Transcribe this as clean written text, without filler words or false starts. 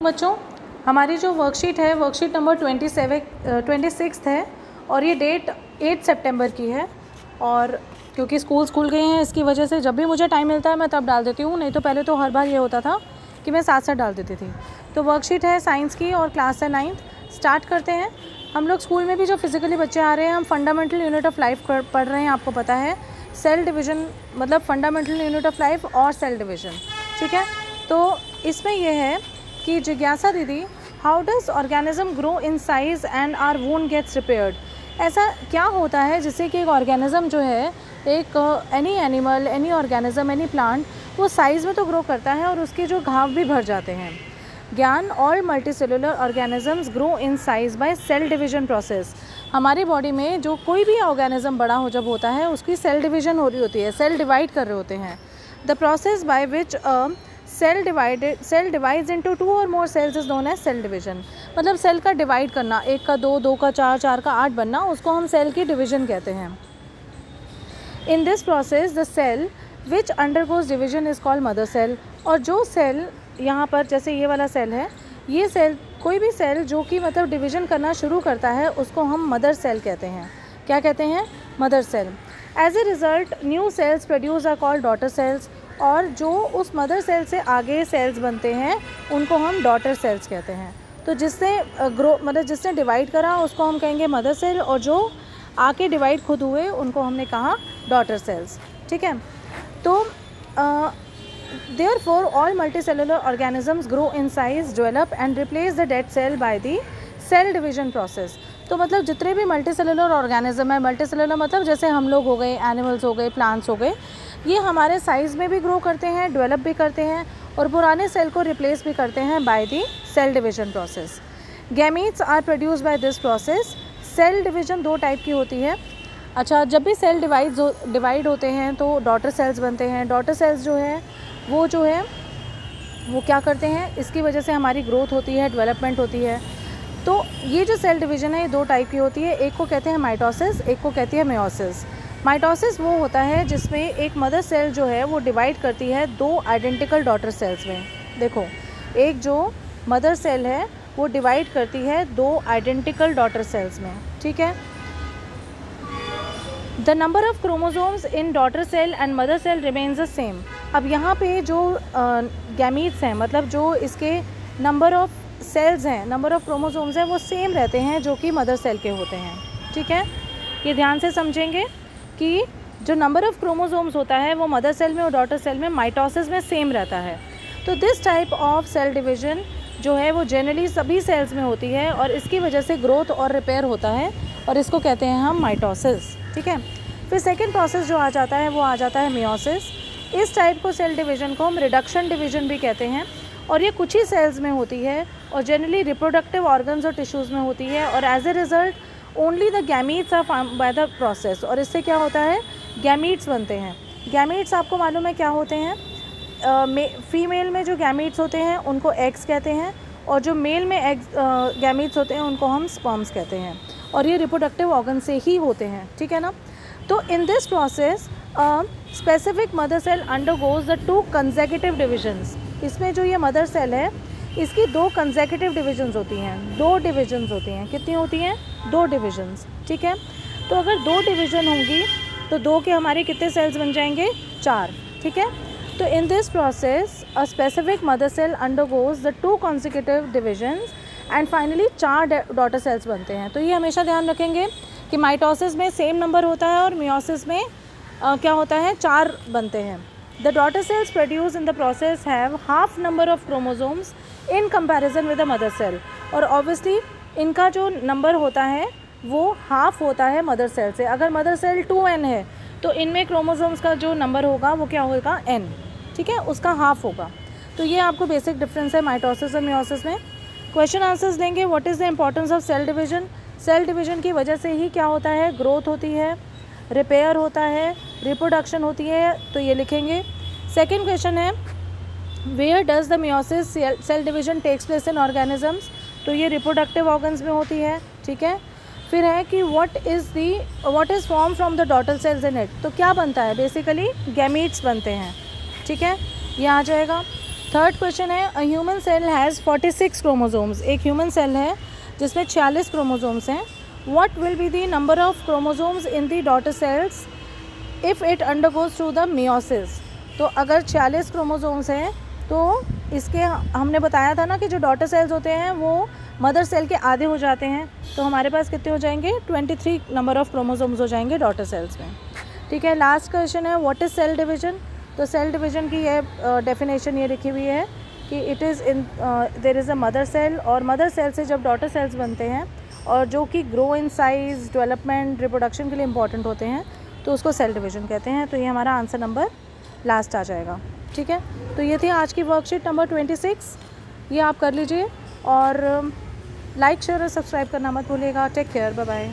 बच्चों, हमारी जो वर्कशीट है वर्कशीट नंबर 26 है और ये डेट 8 सितंबर की है। और क्योंकि स्कूल गए हैं इसकी वजह से जब भी मुझे टाइम मिलता है मैं तब डाल देती हूँ, नहीं तो पहले तो हर बार ये होता था कि मैं साथ साथ डाल देती थी। तो वर्कशीट है साइंस की और क्लास है 9th। स्टार्ट करते हैं। हम लोग स्कूल में भी जो फिज़िकली बच्चे आ रहे हैं, हम फंडामेंटल यूनिट ऑफ लाइफ पढ़ रहे हैं। आपको पता है सेल डिवीज़न मतलब फंडामेंटल यूनिट ऑफ लाइफ और सेल डिवीज़न, ठीक है। तो इसमें यह है कि जिज्ञासा दीदी, how does organism grow in size and or वोंट गेट्स रिपेयर्ड। ऐसा क्या होता है जिससे कि एक ऑर्गेनिज्म जो है, एक any animal, any organism, any plant, वो साइज़ में तो ग्रो करता है और उसके जो घाव भी भर जाते हैं। ज्ञान, all multicellular organisms grow in size by cell division process. हमारी बॉडी में जो कोई भी ऑर्गेनिज्म बड़ा हो जब होता है, उसकी सेल डिवीजन हो रही होती है, सेल डिवाइड कर रहे होते हैं। The process by which cell divides into 2 और more cells is known as cell division. मतलब सेल का डिवाइड करना, 1 का 2, 2 का 4, 4 का 8 बनना, उसको हम सेल की डिवीजन कहते हैं। In this process the cell which undergoes division is called mother cell. और जो सेल यहाँ पर जैसे ये वाला सेल है, ये सेल, कोई भी सेल जो कि मतलब डिवीजन करना शुरू करता है, उसको हम मदर सेल कहते हैं। क्या कहते हैं? Mother cell. As a result new cells produce are called daughter cells. और जो उस मदर सेल से आगे सेल्स बनते हैं उनको हम डॉटर सेल्स कहते हैं। तो जिससे जिसने डिवाइड करा उसको हम कहेंगे मदर सेल, और जो आके डिवाइड खुद हुए उनको हमने कहा डॉटर सेल्स, ठीक है। तो therefore all multicellular organisms grow in size, develop and replace the dead cell by the cell division process। तो मतलब जितने भी मल्टीसेलुलर ऑर्गेनिज्म है, मल्टीसेलुलर मतलब जैसे हम लोग हो गए, एनिमल्स हो गए, प्लांट्स हो गए, ये हमारे साइज़ में भी ग्रो करते हैं, डेवलप भी करते हैं और पुराने सेल को रिप्लेस भी करते हैं by the cell division process. Gametes are produce by this process. Cell division 2 type की होती है। अच्छा, जब भी सेल डिवाइड होते हैं तो डॉटर सेल्स बनते हैं। डॉटर सेल्स जो है वो क्या करते हैं, इसकी वजह से हमारी ग्रोथ होती है, डेवलपमेंट होती है। तो ये जो सेल डिवीज़न है ये 2 टाइप की होती है। एक को कहते हैं माइटोसिस, एक को कहती है मेयोसिस। माइटोसिस वो होता है जिसमें एक मदर सेल जो है वो डिवाइड करती है 2 आइडेंटिकल डॉटर सेल्स में। देखो, एक जो मदर सेल है वो डिवाइड करती है 2 आइडेंटिकल डॉटर सेल्स में, ठीक है। The number of chromosomes in daughter cell and mother cell remains the same. अब यहाँ पे जो गैमीट्स हैं, मतलब जो इसके नंबर ऑफ सेल्स हैं, नंबर ऑफ क्रोमोसोम्स हैं, वो सेम रहते हैं जो कि मदर सेल के होते हैं, ठीक है। ये ध्यान से समझेंगे कि जो नंबर ऑफ क्रोमोसोम्स होता है वो मदर सेल में और डॉटर सेल में माइटोसिस में सेम रहता है। तो this type of cell division जो है वो जनरली सभी सेल्स में होती है और इसकी वजह से ग्रोथ और रिपेयर होता है और इसको कहते हैं हम माइटोसिस, ठीक है। फिर सेकेंड प्रोसेस जो आ जाता है वो आ जाता है मेयोसिस। इस टाइप को सेल डिवीजन को हम रिडक्शन डिवीजन भी कहते हैं और ये कुछ ही सेल्स में होती है और जनरली रिप्रोडक्टिव ऑर्गन्स और टिश्यूज़ में होती है और as a result only the gametes are formed by the process. और इससे क्या होता है, गैमीट्स बनते हैं। गैमीट्स आपको मालूम है क्या होते हैं? फीमेल में जो गैमीट्स होते हैं उनको एग्स कहते हैं और जो मेल में गैमीट्स होते हैं उनको हम स्पर्म्स कहते हैं और ये रिप्रोडक्टिव ऑर्गन से ही होते हैं, ठीक है ना। तो in this process specific mother cell undergoes the 2 consecutive divisions. इसमें जो ये मदर सेल है इसकी 2 कंसेक्यूटिव डिविजन्स होती हैं, 2 डिविजन्स होती हैं। कितनी होती हैं? 2 डिविजन्स, ठीक है। तो अगर 2 डिविजन होंगी तो 2 के हमारे कितने सेल्स बन जाएंगे? 4, ठीक है। तो in this process a specific mother cell undergoes the 2 consecutive divisions and finally 4 daughter cells बनते हैं। तो ये हमेशा ध्यान रखेंगे कि माइटोसिस में सेम नंबर होता है और मेयोसिस में क्या होता है, 4 बनते हैं। The daughter cells produce in the process have half number of chromosomes in comparison with the mother cell. और ऑब्वियसली इनका जो नंबर होता है वो हाफ होता है मदर सेल से। अगर मदर सेल 2n है तो इनमें क्रोमोसोम्स का जो नंबर होगा वो क्या होगा? n, ठीक है, उसका हाफ होगा। तो ये आपको बेसिक डिफरेंस है माइटोसिस और मेयोसिस में। क्वेश्चन आंसर्स लेंगे। What is the importance of cell division? Cell division की वजह से ही क्या होता है, ग्रोथ होती है, रिपेयर होता है, रिप्रोडक्शन होती है, तो ये लिखेंगे। सेकेंड क्वेश्चन है where does the meiosis cell division takes place in organisms? तो ये रिप्रोडक्टिव ऑर्गन्स में होती है, ठीक है। फिर है कि what is form from the daughter sales in it? तो क्या बनता है? बेसिकली गैमीट्स बनते हैं, ठीक है, ये आ जाएगा। थर्ड क्वेश्चन है, a human cell has 46 chromosomes. एक ह्यूमन सेल है जिसमें 46 क्रोमोसोम्स हैं। What will be the number of chromosomes in the daughter cells if it undergoes through the meiosis. तो अगर 46 क्रोमोसोम्स हैं तो इसके हमने बताया था ना कि जो डॉटर सेल्स होते हैं वो मदर सेल के आधे हो जाते हैं, तो हमारे पास कितने हो जाएंगे, 23 नंबर ऑफ क्रोमोसोम्स हो जाएंगे डॉटर सेल्स में। ठीक है, लास्ट क्वेश्चन है, व्हाट इज़ सेल डिवीजन। तो सेल डिवीजन की ये डेफिनेशन ये लिखी हुई है कि it is in there is a mother cell, और मदर सेल से जब डॉटर सेल्स बनते हैं और जो कि grow in size, development, reproduction के लिए इंपॉर्टेंट होते हैं, तो उसको सेल डिवीजन कहते हैं। तो ये हमारा आंसर नंबर लास्ट आ जाएगा। ठीक है, तो ये थी आज की वर्कशीट नंबर 26, ये आप कर लीजिए और लाइक शेयर और सब्सक्राइब करना मत भूलिएगा। Take care, bye bye.